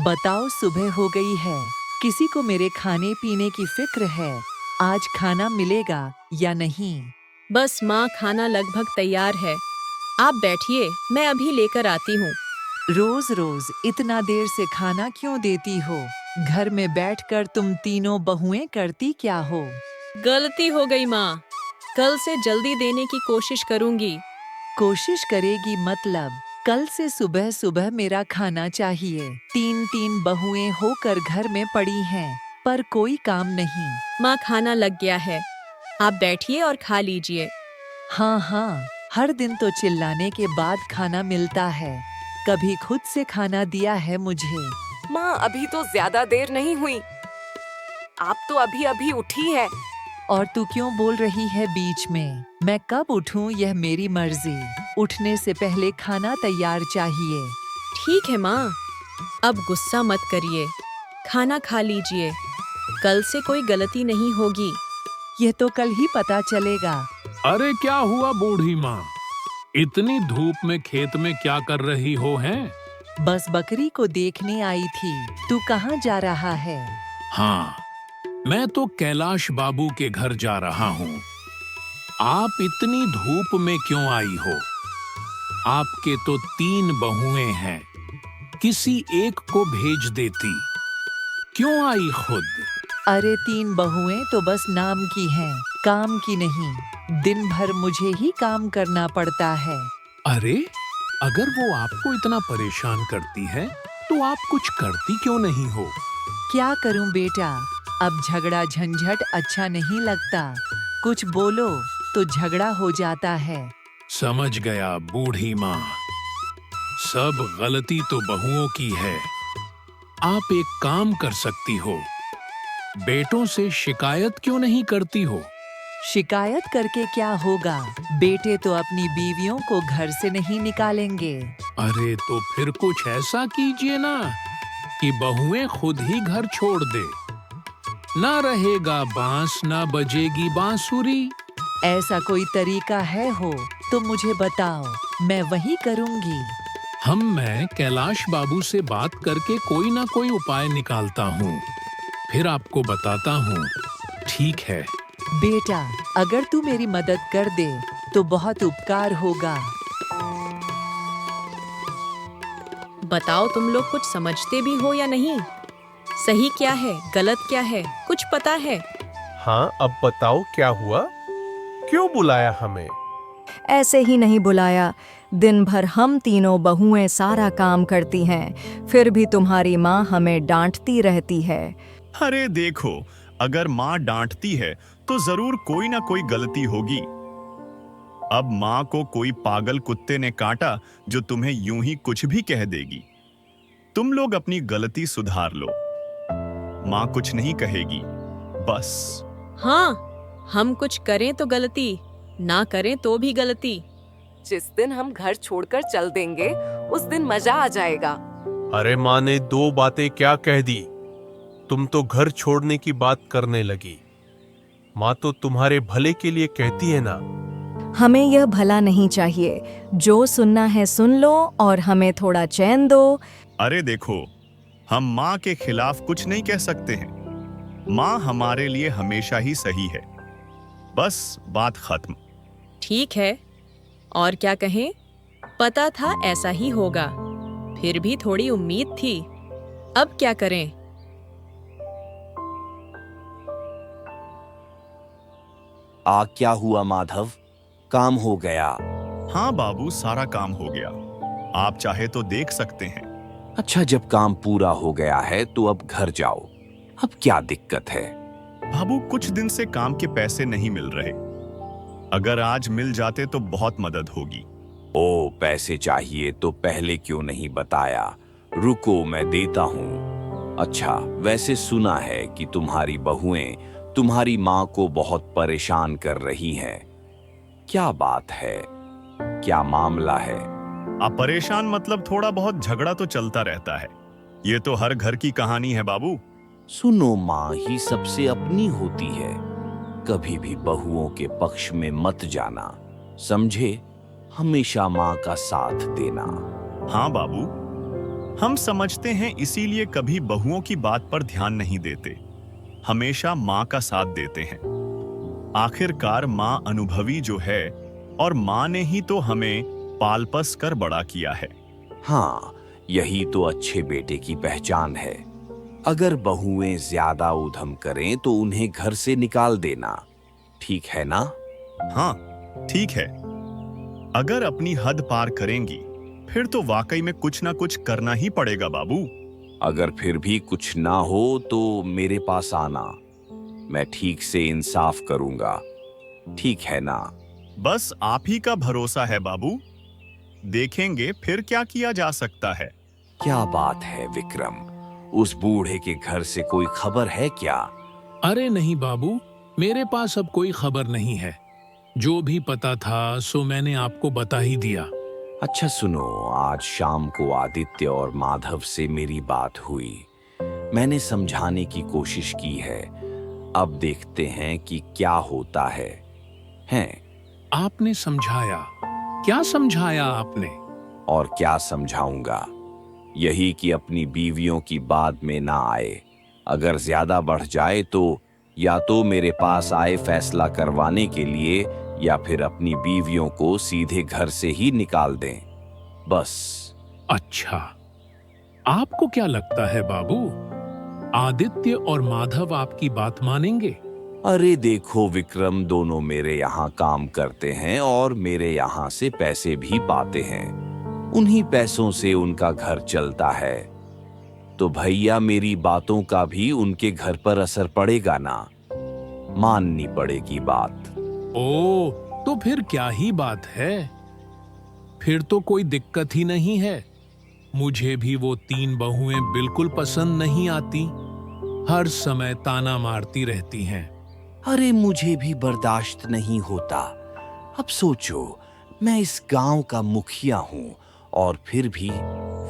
बताओ, सुबह हो गई है, किसी को मेरे खाने पीने की फिक्र है। आज खाना मिलेगा या नहीं? बस माँ, खाना लगभग तैयार है। आप बैठिए, मैं अभी लेकर आती हूँ। रोज रोज इतना देर से खाना क्यों देती हो? घर में बैठकर तुम तीनों बहुएं करती क्या हो? गलती हो गई माँ, कल से जल्दी देने की कोशिश करूँगी। कोशिश करेगी मतलब? कल से सुबह सुबह मेरा खाना चाहिए। तीन तीन बहुएं होकर घर में पड़ी हैं, पर कोई काम नहीं। माँ, खाना लग गया है, आप बैठिए और खा लीजिए। हाँ हाँ, हर दिन तो चिल्लाने के बाद खाना मिलता है। कभी खुद से खाना दिया है मुझे? माँ, अभी तो ज्यादा देर नहीं हुई। आप तो अभी अभी उठी है। और तू क्यों बोल रही है बीच में? मैं कब उठूं यह मेरी मर्जी। उठने से पहले खाना तैयार चाहिए। ठीक है माँ, अब गुस्सा मत करिए, खाना खा लीजिए। कल से कोई गलती नहीं होगी। यह तो कल ही पता चलेगा। अरे क्या हुआ बूढ़ी माँ? इतनी धूप में खेत में क्या कर रही हो हैं? बस बकरी को देखने आई थी। तू कहाँ जा रहा है? हाँ, मैं तो कैलाश बाबू के घर जा रहा हूँ। आप इतनी धूप में क्यों आई हो? आपके तो 3 बहुएं हैं, किसी एक को भेज देती। क्यों आई खुद? अरे 3 बहुएं तो बस नाम की हैं, काम की नहीं। दिन भर मुझे ही काम करना पड़ता है। अरे, अगर वो आपको इतना परेशान करती है, तो आप कुछ करती क्यों नहीं हो? क्या करूं बेटा, अब झगड़ा झंझट अच्छा नहीं लगता। कुछ बोलो तो झगड़ा हो जाता है। समझ गया बूढ़ी माँ, सब गलती तो बहुओं की है। आप एक काम कर सकती हो, बेटों से शिकायत क्यों नहीं करती हो? शिकायत करके क्या होगा? बेटे तो अपनी बीवियों को घर से नहीं निकालेंगे। अरे तो फिर कुछ ऐसा कीजिए ना कि बहुएं खुद ही घर छोड़ दे। ना रहेगा बांस, ना बजेगी बांसुरी। ऐसा कोई तरीका है हो तो मुझे बताओ, मैं वही करूंगी। मैं कैलाश बाबू से बात करके कोई ना कोई उपाय निकालता हूँ, फिर आपको बताता हूँ। ठीक है बेटा, अगर तू मेरी मदद कर दे तो बहुत उपकार होगा। बताओ, तुम लोग कुछ समझते भी हो या नहीं? सही क्या है, गलत क्या है, कुछ पता है? हाँ, अब बताओ क्या हुआ? क्यों बुलाया हमें? ऐसे ही नहीं बुलाया। दिन भर हम तीनों बहुएं सारा काम करती हैं, फिर भी तुम्हारी माँ हमें डांटती रहती है। अरे देखो, अगर माँ डांटती है तो जरूर कोई ना कोई गलती होगी। अब माँ को कोई पागल कुत्ते ने काटा जो तुम्हें यूं ही कुछ भी कह देगी। तुम लोग अपनी गलती सुधार लो, माँ कुछ नहीं कहेगी। बस। हाँ, हम कुछ करें तो गलती, ना करें तो भी गलती। जिस दिन हम घर छोड़कर चल देंगे, उस दिन मजा आ जाएगा। अरे माँ ने 2 बातें क्या कह दी? तुम तो घर छोड़ने की बात करने लगी। माँ तो तुम्हारे भले के लिए कहती है ना। हमें यह भला नहीं चाहिए। जो सुनना है सुन लो और हमें थोड़ा चैन दो। अरे देखो, हम माँ के खिलाफ कुछ नहीं कह सकते हैं। माँ हमारे लिए हमेशा ही सही है। बस बात खत्म। ठीक है, और क्या कहें? पता था ऐसा ही होगा, फिर भी थोड़ी उम्मीद थी। अब क्या करें? क्या हुआ माधव, काम हो गया? हाँ बाबू, सारा काम हो गया। आप चाहे तो देख सकते हैं। अच्छा, जब काम पूरा हो गया है तो अब घर जाओ। अब क्या दिक्कत है? बाबू, कुछ दिन से काम के पैसे नहीं मिल रहे। अगर आज मिल जाते तो बहुत मदद होगी। ओ, पैसे चाहिए तो पहले क्यों नहीं बताया? रुको, मैं देता हूँ। अच्छा, वैसे सुना है कि तुम्हारी बहुएं तुम्हारी माँ को बहुत परेशान कर रही हैं। क्या बात है? क्या मामला है? आप परेशान मतलब थोड़ा बहुत झगड़ा तो चलता रहता है। ये तो हर घर की कहानी है बाबू। सुनो, माँ ही सबसे अपनी होती है। कभी भी बहुओं के पक्ष में मत जाना, समझे? हमेशा माँ का साथ देना। हाँ बाबू, हम समझते हैं इसीलिए कभी बहुओं की बात पर ध्यान नहीं देते, हमेशा माँ का साथ देते हैं। आखिरकार माँ अनुभवी जो है, और माँ ने ही तो हमें पाल पस कर बड़ा किया है। हाँ, यही तो अच्छे बेटे की पहचान है। अगर बहुएं ज्यादा उधम करें तो उन्हें घर से निकाल देना, ठीक है ना? हाँ, ठीक है। अगर अपनी हद पार करेंगी, फिर तो वाकई में कुछ ना कुछ करना ही पड़ेगा बाबू। अगर फिर भी कुछ ना हो तो मेरे पास आना, मैं ठीक से इंसाफ करूंगा, ठीक है ना? बस आप ही का भरोसा है बाबू, देखेंगे फिर क्या किया जा सकता है। क्या बात है विक्रम, उस बूढ़े के घर से कोई खबर है क्या? अरे नहीं बाबू, मेरे पास अब कोई खबर नहीं है। जो भी पता था सो मैंने आपको बता ही दिया। अच्छा सुनो, आज शाम को आदित्य और माधव से मेरी बात हुई। मैंने समझाने की कोशिश की है, अब देखते हैं कि क्या होता है। हैं? आपने समझाया? क्या समझाया आपने? और क्या समझाऊंगा, यही कि अपनी बीवियों की बात में ना आए। अगर ज्यादा बढ़ जाए तो या तो मेरे पास आए फैसला करवाने के लिए, या फिर अपनी बीवियों को सीधे घर से ही निकाल दें, बस। अच्छा, आपको क्या लगता है बाबू, आदित्य और माधव आपकी बात मानेंगे? अरे देखो विक्रम, दोनों मेरे यहाँ काम करते हैं और मेरे यहाँ से पैसे भी पाते हैं। उन्हीं पैसों से उनका घर चलता है, तो भैया मेरी बातों का भी उनके घर पर असर पड़ेगा ना, माननी पड़ेगी बात। ओ, तो फिर क्या ही बात है, फिर तो कोई दिक्कत ही नहीं है। मुझे भी वो 3 बहुएं बिल्कुल पसंद नहीं आती, हर समय ताना मारती रहती हैं। अरे मुझे भी बर्दाश्त नहीं होता। अब सोचो, मैं इस गांव का मुखिया हूं और फिर भी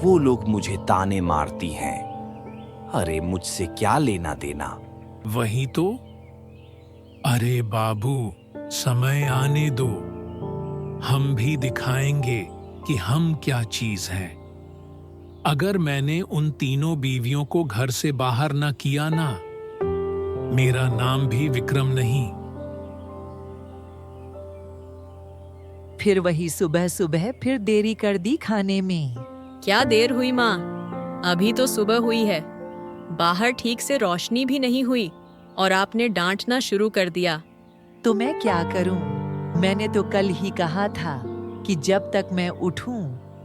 वो लोग मुझे ताने मारती हैं। अरे मुझसे क्या लेना देना। वही तो। अरे बाबू, समय आने दो, हम भी दिखाएंगे कि हम क्या चीज हैं। अगर मैंने उन तीनों बीवियों को घर से बाहर न किया ना, मेरा नाम भी विक्रम नहीं। फिर वही सुबह सुबह फिर देरी कर दी खाने में। क्या देर हुई माँ, अभी तो सुबह हुई है। बाहर ठीक से रोशनी भी नहीं हुई और आपने डांटना शुरू कर दिया। तो मैं क्या करूं? मैंने तो कल ही कहा था कि जब तक मैं उठूं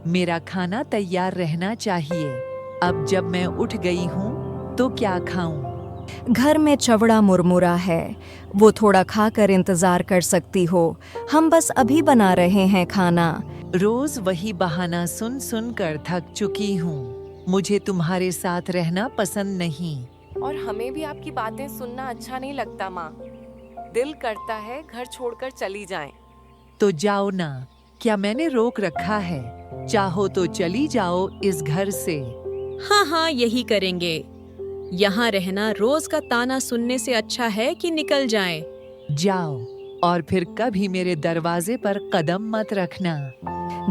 मेरा खाना तैयार रहना चाहिए। अब जब मैं उठ गई हूं तो क्या खाऊं? घर में चवड़ा मुरमुरा है, वो थोड़ा खाकर इंतजार कर सकती हो। हम बस अभी बना रहे हैं खाना। रोज वही बहाना सुन सुन कर थक चुकी हूँ। मुझे तुम्हारे साथ रहना पसंद नहीं। और हमें भी आपकी बातें सुनना अच्छा नहीं लगता माँ। दिल करता है घर छोड़कर चली जाएं। तो जाओ ना, क्या मैंने रोक रखा है? चाहो तो चली जाओ इस घर से। हाँ हाँ, यही करेंगे। यहाँ रहना रोज का ताना सुनने से अच्छा है कि निकल जाएं। जाओ, और फिर कभी मेरे दरवाजे पर कदम मत रखना।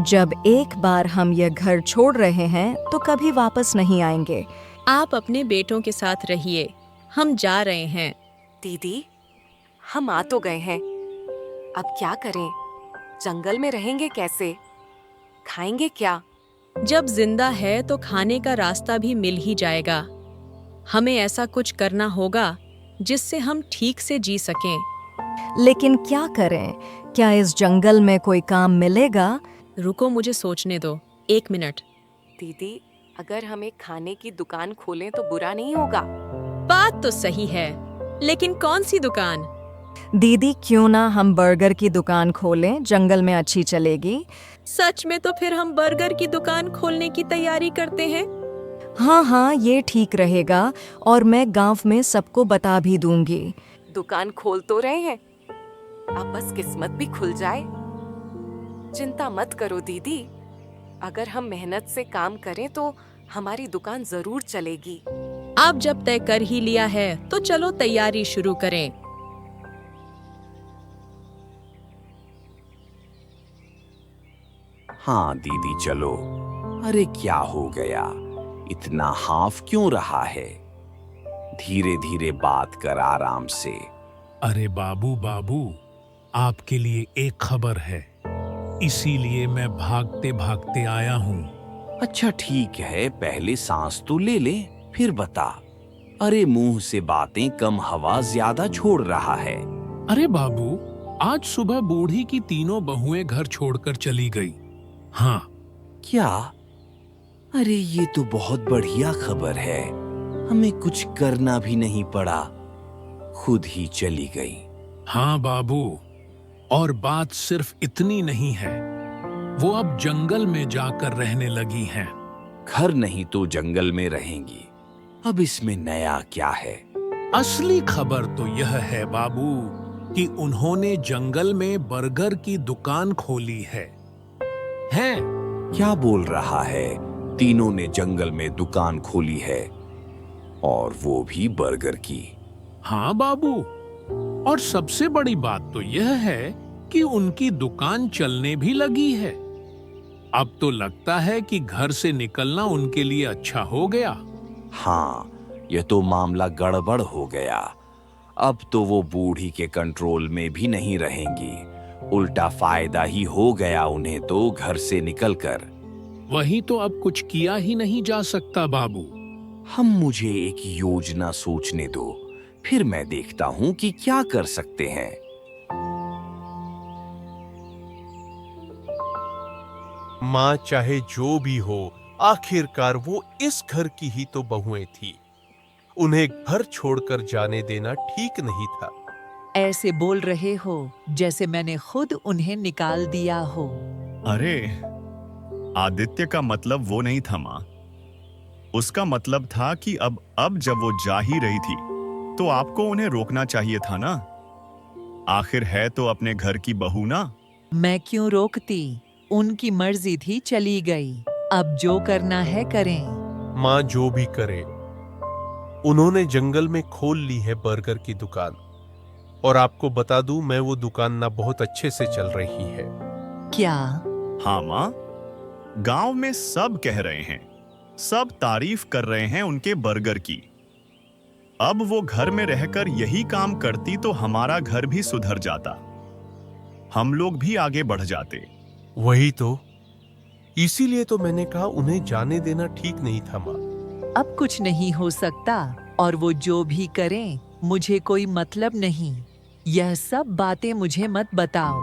जब एक बार हम ये घर छोड़ रहे हैं तो कभी वापस नहीं आएंगे। आप अपने बेटों के साथ रहिए, हम जा रहे हैं। दीदी, हम आ तो गए हैं, अब क्या करें? जंगल में रहेंगे कैसे? खाएंगे क्या? जब जिंदा है तो खाने का रास्ता भी मिल ही जाएगा। हमें ऐसा कुछ करना होगा जिससे हम ठीक से जी सकें। लेकिन क्या करें? क्या इस जंगल में कोई काम मिलेगा? रुको, मुझे सोचने दो, 1 मिनट। दीदी, अगर हम एक खाने की दुकान खोलें तो बुरा नहीं होगा। बात तो सही है, लेकिन कौन सी दुकान? दीदी, क्यों ना हम बर्गर की दुकान खोलें, जंगल में अच्छी चलेगी। सच में? तो फिर हम बर्गर की दुकान खोलने की तैयारी करते हैं। हाँ हाँ, ये ठीक रहेगा और मैं गांव में सबको बता भी दूंगी। दुकान खोल तो रहे हैं, अब बस किस्मत भी खुल जाए। चिंता मत करो दीदी, अगर हम मेहनत से काम करें तो हमारी दुकान जरूर चलेगी। आप जब तय कर ही लिया है तो चलो तैयारी शुरू करें। हाँ दीदी चलो। अरे क्या हो गया, इतना हाफ क्यों रहा है? धीरे धीरे बात कर, आराम से। अरे बाबू बाबू, आपके लिए एक खबर है, इसीलिए मैं भागते भागते आया हूँ। अच्छा ठीक है, पहले सांस तो ले ले, फिर बता। अरे मुंह से बातें कम, हवा ज्यादा छोड़ रहा है। अरे बाबू, आज सुबह बूढ़ी की तीनों बहुएं घर छोड़कर चली गई। हाँ। क्या? अरे ये तो बहुत बढ़िया खबर है, हमें कुछ करना भी नहीं पड़ा, खुद ही चली गई। हाँ बाबू, और बात सिर्फ इतनी नहीं है, वो अब जंगल में जाकर रहने लगी हैं। घर नहीं तो जंगल में रहेंगी, अब इसमें नया क्या है? असली खबर तो यह है बाबू कि उन्होंने जंगल में बर्गर की दुकान खोली है। हैं? क्या बोल रहा है? तीनों ने जंगल में दुकान खोली है, और वो भी बर्गर की? हाँ बाबू, और सबसे बड़ी बात तो यह है कि उनकी दुकान चलने भी लगी है। अब तो लगता है कि घर से निकलना उनके लिए अच्छा हो गया। हाँ, यह तो मामला गड़बड़ हो गया। अब तो वो बूढ़ी के कंट्रोल में भी नहीं रहेंगी, उल्टा फायदा ही हो गया उन्हें तो घर से निकलकर। वही तो, अब कुछ किया ही नहीं जा सकता बाबू। मुझे एक योजना सोचने दो, फिर मैं देखता हूँ कि क्या कर सकते हैं। माँ चाहे जो भी हो, आखिरकार वो इस घर की ही तो बहुएं थी। उन्हें घर छोड़कर जाने देना ठीक नहीं था। ऐसे बोल रहे हो जैसे मैंने खुद उन्हें निकाल दिया हो। अरे, आदित्य का मतलब वो नहीं था माँ। उसका मतलब था कि अब जब वो जा ही रही थी तो आपको उन्हें रोकना चाहिए था ना। आखिर है तो अपने घर की बहू ना। मैं क्यों रोकती? उनकी मर्जी थी, चली गई। अब जो करना है करें। माँ जो भी करे, उन्होंने जंगल में खोल ली है बर्गर की दुकान। और आपको बता दूं, मैं वो दुकान ना बहुत अच्छे से चल रही है। क्या? हाँ माँ, गांव में सब कह रहे हैं, सब तारीफ कर रहे हैं उनके बर्गर की। अब वो घर में रहकर यही काम करती तो हमारा घर भी सुधर जाता, हम लोग भी आगे बढ़ जाते। वही तो, इसीलिए तो मैंने कहा उन्हें जाने देना ठीक नहीं था माँ। अब कुछ नहीं हो सकता, और वो जो भी करें मुझे कोई मतलब नहीं। यह सब बातें मुझे मत बताओ।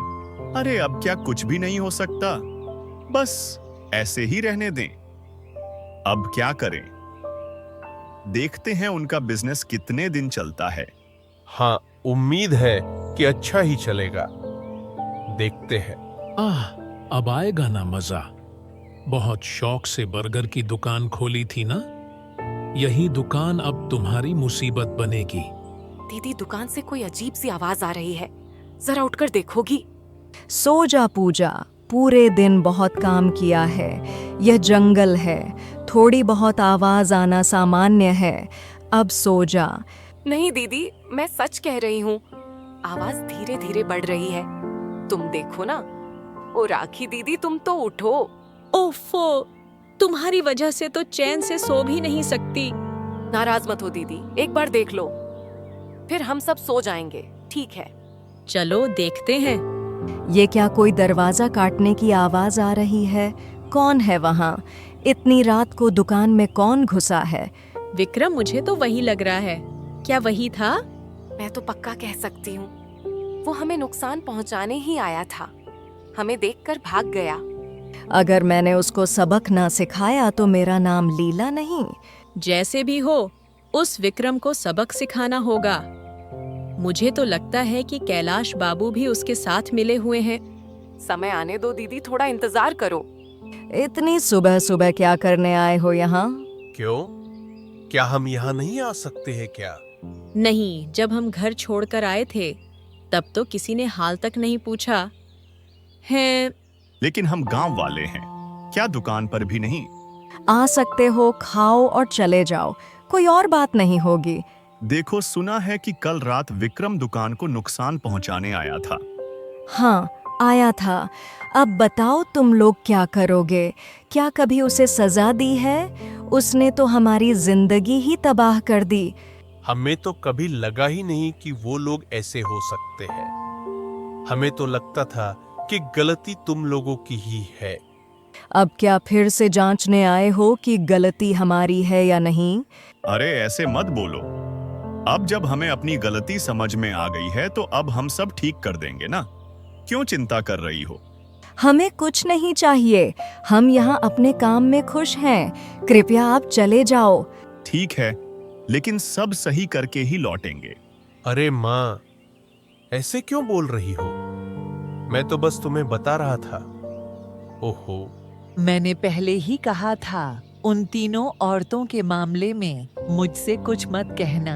अरे अब क्या कुछ भी नहीं हो सकता, बस ऐसे ही रहने दें। अब क्या करें, देखते हैं उनका बिजनेस कितने दिन चलता है। हाँ, उम्मीद है कि अच्छा ही चलेगा, देखते हैं। अब आएगा ना मजा। बहुत शौक से बर्गर की दुकान खोली थी ना, यही दुकान अब तुम्हारी मुसीबत बनेगी। दीदी, दुकान से कोई अजीब सी आवाज आ रही है, जरा उठकर देखोगी? सो जा पूजा, पूरे दिन बहुत काम किया है। यह जंगल है, थोड़ी बहुत आवाज आना सामान्य है। अब सो जा। नहीं दीदी, मैं सच कह रही हूँ, आवाज धीरे धीरे बढ़ रही है। तुम देखो ना। ओ राखी दीदी, तुम तो उठो। ओफो, तुम्हारी वजह से तो चैन से सो भी नहीं सकती। नाराज मत हो दीदी, एक बार देख लो, फिर हम सब सो जाएंगे, ठीक है? चलो देखते हैं। ये क्या कोई दरवाजा काटने की आवाज आ रही है? कौन है वहाँ? इतनी रात को दुकान में कौन घुसा है? विक्रम, मुझे तो वही लग रहा है। क्या वही था? मैं तो पक्का कह सकती हूँ, वो हमें नुकसान पहुँचाने ही आया था, हमें देखकर भाग गया। अगर मैंने उसको सबक ना सिखाया तो मेरा नाम लीला नहीं। जैसे भी हो, उस विक्रम को सबक सिखाना होगा। मुझे तो लगता है कि कैलाश बाबू भी उसके साथ मिले हुए हैं। समय आने दो दीदी, थोड़ा इंतजार करो। इतनी सुबह सुबह क्या करने आए हो यहाँ? क्यों, क्या हम यहाँ नहीं आ सकते हैं क्या? नहीं, जब हम घर छोड़कर आए थे तब तो किसी ने हाल तक नहीं पूछा है। लेकिन हम गांव वाले हैं, क्या दुकान पर भी नहीं? आ सकते हो, खाओ और चले जाओ, कोई और बात नहीं होगी। देखो, सुना है कि कल रात विक्रम दुकान को नुकसान पहुंचाने आया था। हाँ, आया था। अब बताओ तुम लोग क्या करोगे? क्या कभी उसे सजा दी है? उसने तो हमारी जिंदगी ही तबाह कर दी। हमें तो कभी लगा ही नहीं कि वो लोग ऐसे हो सकते हैं। हमें तो लगता था कि गलती तुम लोगों की ही है। अब क्या फिर से जांचने आए हो कि गलती हमारी है या नहीं? अरे ऐसे मत बोलो। अब जब हमें अपनी गलती समझ में आ गई है तो अब हम सब ठीक कर देंगे ना। क्यों चिंता कर रही हो? हमें कुछ नहीं चाहिए। हम यहाँ अपने काम में खुश हैं। कृपया आप चले जाओ। ठीक है, लेकिन सब सही करके ही लौटेंगे। अरे माँ, ऐसे क्यों बोल रही हो? मैं तो बस तुम्हें बता रहा था। ओहो, मैंने पहले ही कहा था, उन तीनों औरतों के मामले में मुझसे कुछ मत कहना।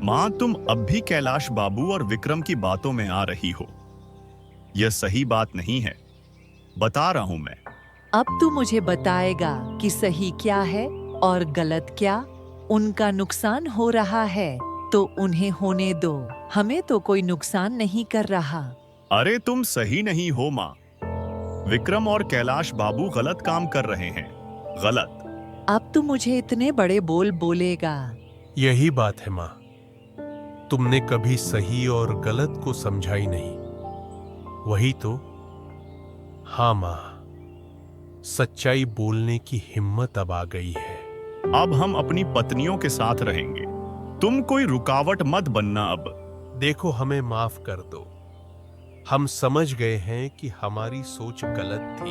माँ, तुम अब भी कैलाश बाबू और विक्रम की बातों में आ रही हो। यह सही बात नहीं है, बता रहा हूं मैं। अब तू मुझे बताएगा कि सही क्या है और गलत क्या? उनका नुकसान हो रहा है तो उन्हें होने दो। हमें तो कोई नुकसान नहीं कर रहा। अरे तुम सही नहीं हो माँ। विक्रम और कैलाश बाबू गलत काम कर रहे हैं। गलत। अब तू मुझे इतने बड़े बोल बोलेगा? यही बात है माँ। तुमने कभी सही और गलत को समझा ही नहीं। वही तो। हाँ माँ, सच्चाई बोलने की हिम्मत अब आ गई है। अब हम अपनी पत्नियों के साथ रहेंगे। तुम कोई रुकावट मत बनना अब। देखो, हमें माफ कर दो। हम समझ गए हैं कि हमारी सोच गलत थी।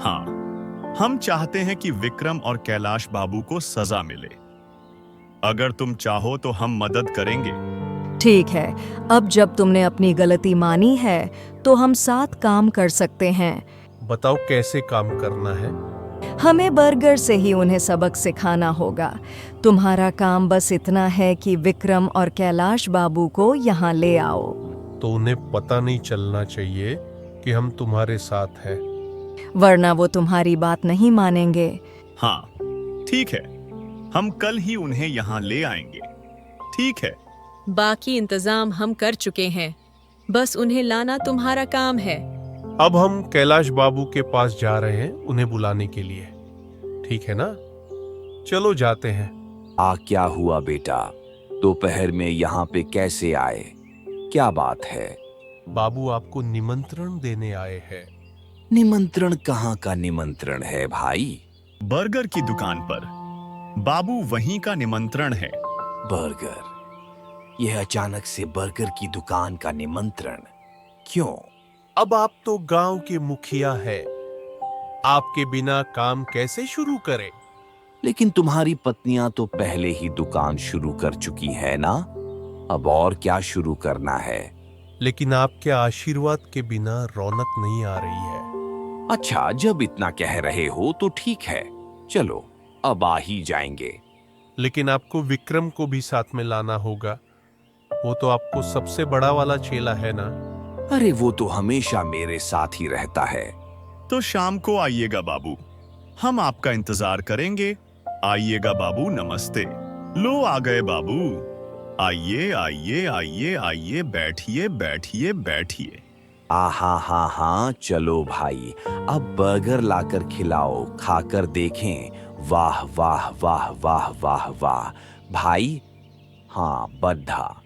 हाँ, हम चाहते हैं कि विक्रम और कैलाश बाबू को सजा मिले। अगर तुम चाहो तो हम मदद करेंगे। ठीक है, अब जब तुमने अपनी गलती मानी है तो हम साथ काम कर सकते हैं। बताओ कैसे काम करना है? हमें बर्गर से ही उन्हें सबक सिखाना होगा। तुम्हारा काम बस इतना है कि विक्रम और कैलाश बाबू को यहाँ ले आओ। तो उन्हें पता नहीं चलना चाहिए कि हम तुम्हारे साथ हैं। वरना वो तुम्हारी बात नहीं मानेंगे। हाँ, ठीक है, हम कल ही उन्हें यहाँ ले आएंगे। ठीक है। बाकी इंतजाम हम कर चुके हैं, बस उन्हें लाना तुम्हारा काम है। अब हम कैलाश बाबू के पास जा रहे हैं उन्हें बुलाने के लिए। ठीक है ना? चलो जाते हैं। क्या हुआ बेटा? दोपहर में यहाँ पे कैसे आए? क्या बात है? बाबू आपको निमंत्रण देने आए हैं। निमंत्रण? कहाँ का निमंत्रण है भाई? बर्गर की दुकान पर। बाबू, वहीं का निमंत्रण है। बर्गर? यह अचानक से बर्गर की दुकान का निमंत्रण क्यों? अब आप तो गांव के मुखिया हैं। आपके बिना काम कैसे शुरू करें? लेकिन तुम्हारी पत्नियां तो पहले ही दुकान शुरू कर चुकी है ना? अब और क्या शुरू करना है? लेकिन आपके आशीर्वाद के बिना रौनक नहीं आ रही है। अच्छा, जब इतना कह रहे हो तो ठीक है, चलो अब आ ही जाएंगे। लेकिन आपको विक्रम को भी साथ में लाना होगा। वो तो आपको सबसे बड़ा वाला चेला है ना? अरे वो तो हमेशा मेरे साथ ही रहता है। तो शाम को आइएगा बाबू, हम आपका इंतजार करेंगे। आइएगा बाबू, नमस्ते। लो आ गए बाबू। आइए आइए आइए आइए, बैठिए बैठिए बैठिए। हाँ, चलो भाई, अब बर्गर लाकर खिलाओ, खाकर देखें। वाह वाह वाह वाह वाह वाह भाई। हाँ, बद्धा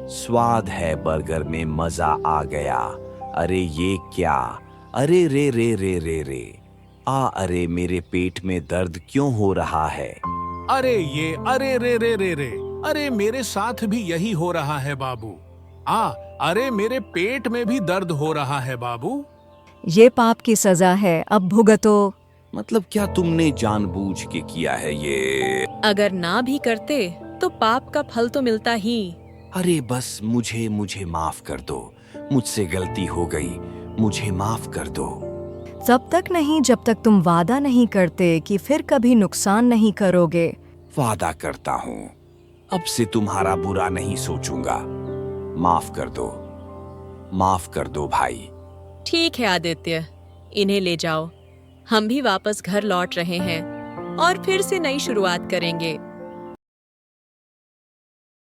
स्वाद है बर्गर में, मजा आ गया। अरे ये क्या? अरे रे रे रे रे रे अरे मेरे पेट में दर्द क्यों हो रहा है? अरे ये, अरे रे रे रे रे, अरे मेरे साथ भी यही हो रहा है बाबू। अरे मेरे पेट में भी दर्द हो रहा है बाबू। ये पाप की सजा है, अब भुगतो। मतलब क्या तुमने जानबूझ के किया है ये? अगर ना भी करते तो पाप का फल तो मिलता ही। अरे बस मुझे माफ कर दो। मुझसे गलती हो गई, मुझे माफ कर दो। तब तक नहीं जब तक तुम वादा नहीं करते कि फिर कभी नुकसान नहीं करोगे। वादा करता हूँ, अब से तुम्हारा बुरा नहीं सोचूंगा। माफ कर दो भाई। ठीक है आदित्य, इन्हें ले जाओ। हम भी वापस घर लौट रहे हैं और फिर से नई शुरुआत करेंगे।